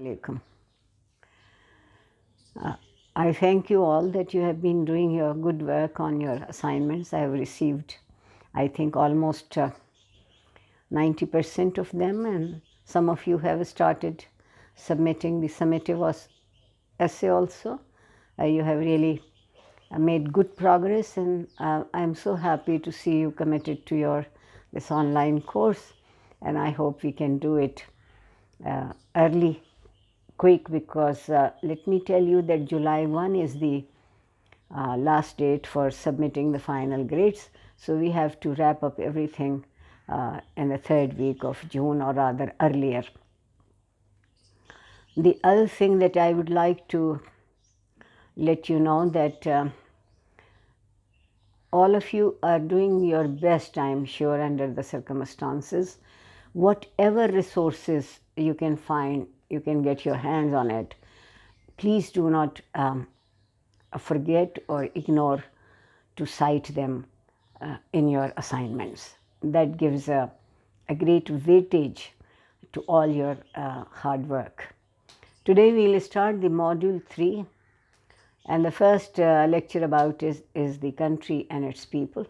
Alaikum. I thank you all that you have been doing your good work on your assignments. I have received, I think, almost 90% of them, and some of you have started submitting the summative essay also. You have really made good progress, and I'm so happy to see you committed to this online course, and I hope we can do it early, quick, because let me tell you that July 1 is the last date for submitting the final grades. So we have to wrap up everything in the third week of June, or rather earlier. The other thing that I would like to let you know that all of you are doing your best, I'm sure, under the circumstances. Whatever resources you can find, you can get your hands on it. Please do not forget or ignore to cite them in your assignments. That gives a great weightage to all your hard work. Today we will start the module 3, and the first lecture about is the country and its people,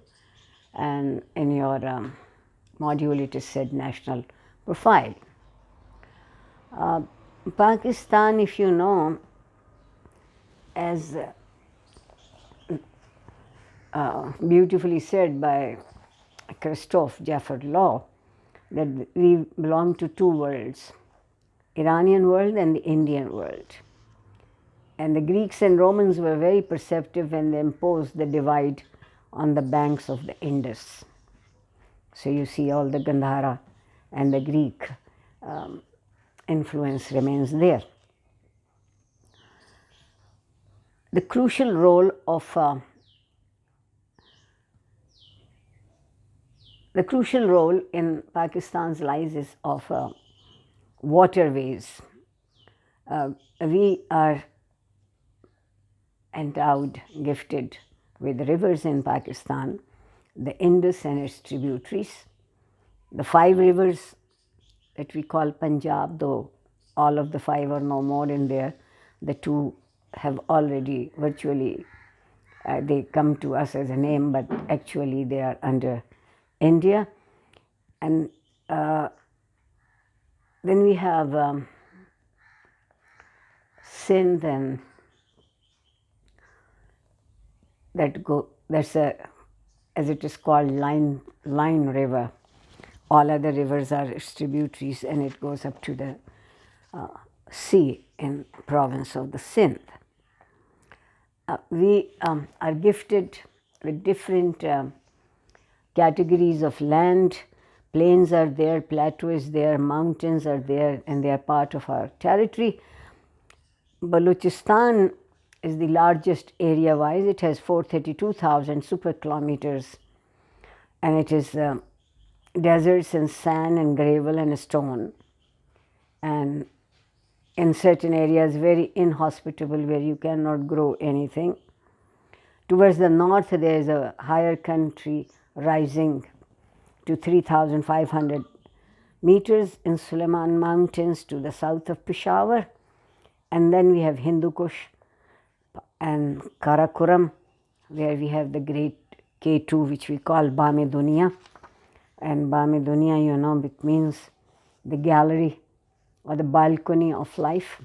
and in your module it is said national profile. Pakistan, if you know, as beautifully said by Christoph Jaffer Law, that we belong to two worlds, Iranian world and the Indian world. And the Greeks and Romans were very perceptive when they imposed the divide on the banks of the Indus. So you see all the Gandhara and the Greek influence remains there. The crucial role in Pakistan's lives is of waterways. We are endowed, gifted with rivers in Pakistan, the Indus and its tributaries, the 5 rivers that we call Punjab, though all of the 5 are no more in there. The 2 have already virtually, they come to us as a name, but actually they are under India. And then we have Sindh, and that's as it is called, line river. All other rivers are its tributaries, and it goes up to the sea in province of the Sindh. We are gifted with different categories of land. Plains are there, plateau is there, mountains are there, and they are part of our territory. Balochistan is the largest area-wise. It has 432,000 super kilometers, and it is deserts and sand and gravel and stone, and in certain areas very inhospitable where you cannot grow anything. Towards the north there is a higher country rising to 3,500 meters in Suleiman Mountains to the south of Peshawar, and then we have Hindu Kush and Karakoram, where we have the great K2, which we call Bame Dunia. And Bame Dunia, you know, it means the gallery or the balcony of life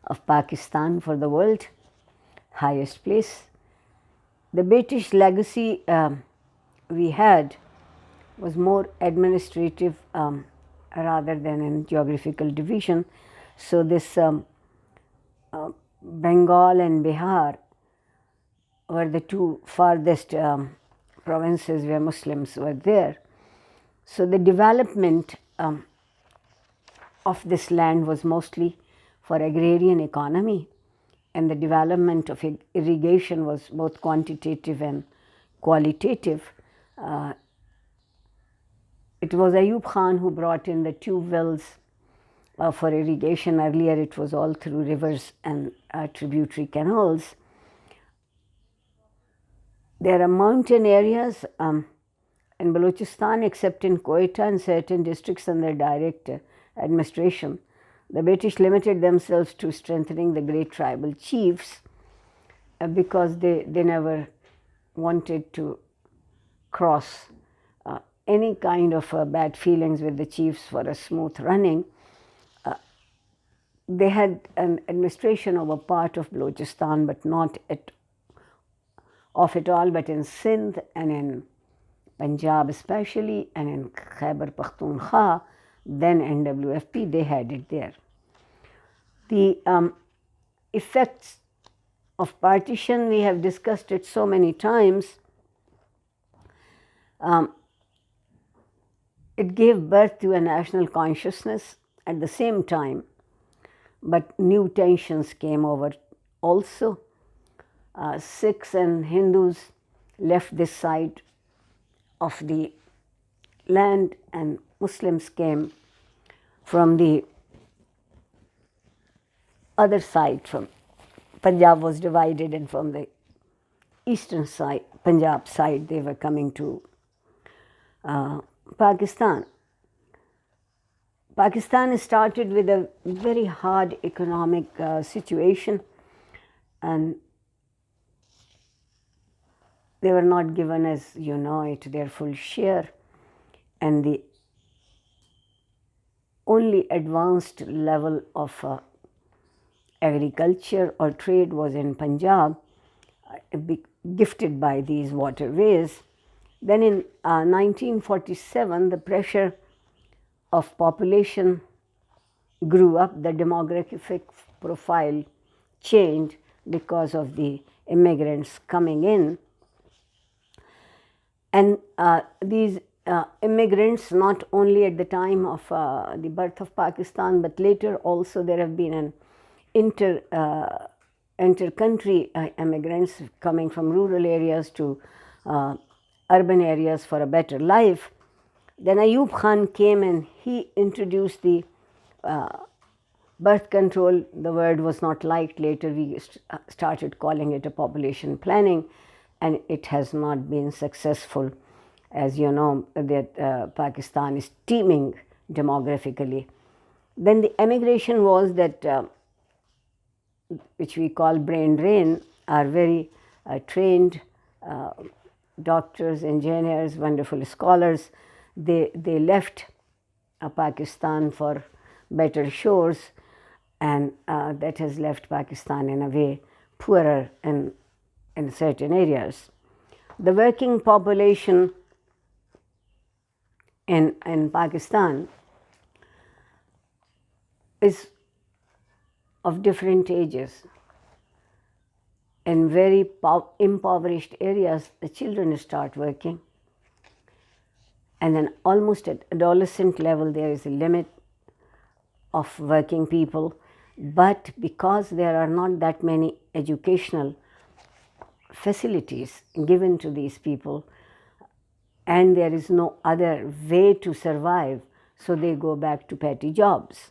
of Pakistan for the world, highest place. The British legacy we had was more administrative rather than in geographical division. So this Bengal and Bihar were the 2 farthest provinces where Muslims were there. So the development of this land was mostly for agrarian economy, and the development of irrigation was both quantitative and qualitative. It was Ayub Khan who brought in the tube wells for irrigation. Earlier it was all through rivers and tributary canals. There are mountain areas in Balochistan, except in Quetta and certain districts under direct administration. The British limited themselves to strengthening the great tribal chiefs because they never wanted to cross any kind of bad feelings with the chiefs for a smooth running. They had an administration over part of Balochistan, but not of it all, but in Sindh and in Punjab especially, and in Khyber Pakhtunkhwa, then NWFP, they had it there. The effects of partition, we have discussed it so many times. It gave birth to a national consciousness at the same time, but new tensions came over also. Sikhs and Hindus left this side of the land, and Muslims came from the other side. From Punjab was divided, and from the eastern side, Punjab side, they were coming to Pakistan. Pakistan started with a very hard economic situation, and they were not given, as you know it, their full share, and the only advanced level of agriculture or trade was in Punjab, gifted by these waterways. Then in 1947, the pressure of population grew up, the demographic profile changed because of the immigrants coming in. And these immigrants, not only at the time of the birth of Pakistan, but later also there have been an inter-country immigrants coming from rural areas to urban areas for a better life. Then Ayub Khan came and he introduced the birth control. The word was not liked. Later we started calling it a population planning, and it has not been successful. As you know, that Pakistan is teeming demographically. Then the emigration was that, which we call brain drain, are very trained doctors, engineers, wonderful scholars. They left Pakistan for better shores, and that has left Pakistan in a way poorer in certain areas. The working population in Pakistan is of different ages. In very impoverished areas, the children start working, and then almost at adolescent level there is a limit of working people. But because there are not that many educational facilities given to these people, and there is no other way to survive, so they go back to petty jobs.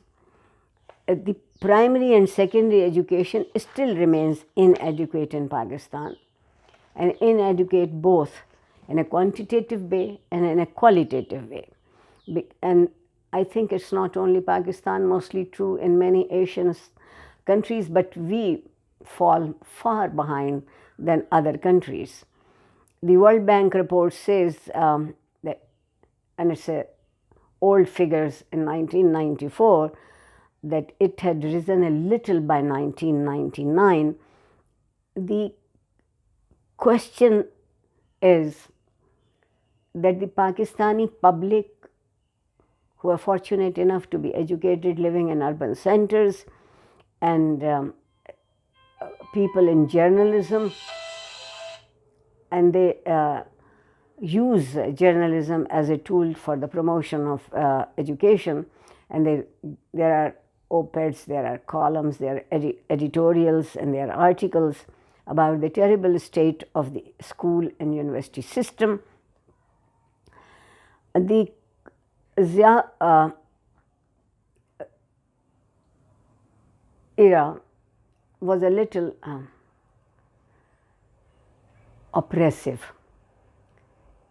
The primary and secondary education still remains inadequate in Pakistan, and inadequate both in a quantitative way and in a qualitative way. And I think it's not only Pakistan, mostly true in many Asian countries, but we fall far behind than other countries. The World Bank report says that, and it's old figures in 1994, that it had risen a little by 1999. The question is that the Pakistani public, who are fortunate enough to be educated, living in urban centers, and people in journalism, and they use journalism as a tool for the promotion of education, and there are op-eds, there are columns, there are editorials, and there are articles about the terrible state of the school and university system. The era was a little oppressive,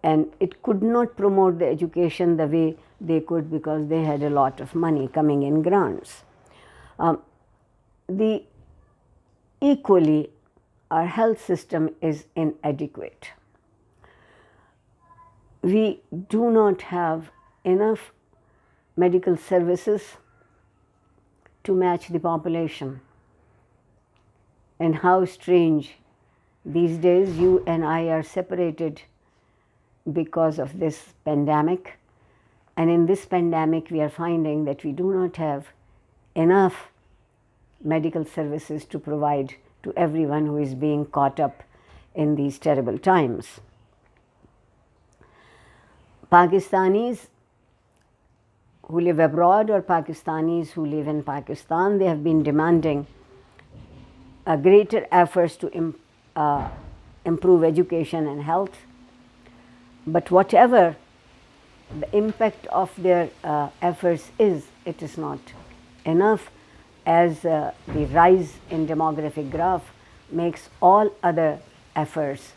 and it could not promote the education the way they could, because they had a lot of money coming in grants. The equally, our health system is inadequate. We do not have enough medical services to match the population. And how strange, these days you and I are separated because of this pandemic, and in this pandemic we are finding that we do not have enough medical services to provide to everyone who is being caught up in these terrible times. Pakistanis who live abroad or Pakistanis who live in Pakistan, they have been demanding greater efforts to improve education and health. But whatever the impact of their efforts is, it is not enough, as the rise in demographic graph makes all other efforts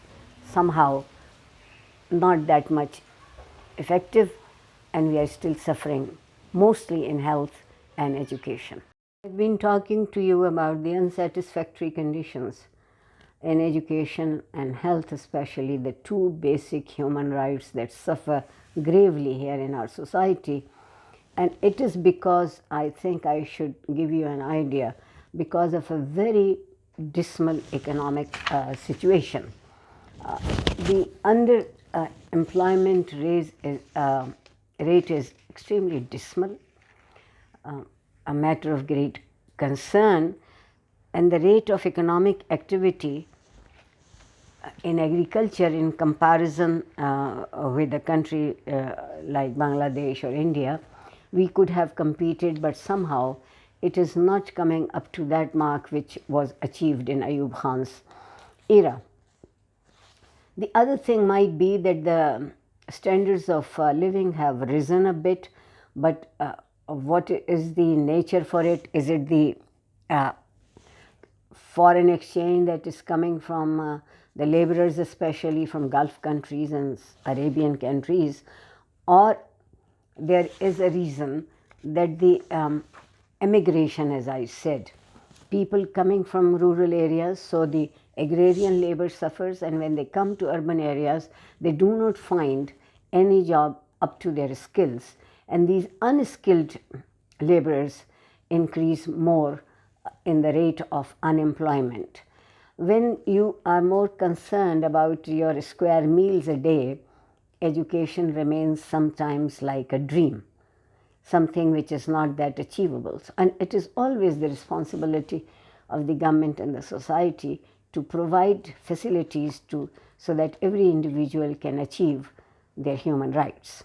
somehow not that much effective, and we are still suffering mostly in health and education. I've been talking to you about the unsatisfactory conditions in education and health, especially the two basic human rights that suffer gravely here in our society. And it is because, I think I should give you an idea, because of a very dismal economic situation. The underemployment rate is extremely dismal, a matter of great concern, and the rate of economic activity in agriculture in comparison with a country like Bangladesh or India, we could have competed, but somehow it is not coming up to that mark which was achieved in Ayub Khan's era. The other thing might be that the standards of living have risen a bit, but what is the nature for it? Is it the foreign exchange that is coming from the laborers, especially from Gulf countries and Arabian countries, or there is a reason that the emigration, as I said, people coming from rural areas, so the agrarian labor suffers, and when they come to urban areas, they do not find any job up to their skills, and these unskilled laborers increase more in the rate of unemployment. When you are more concerned about your square meals a day, education remains sometimes like a dream, something which is not that achievable. And it is always the responsibility of the government and the society to provide facilities so that every individual can achieve their human rights.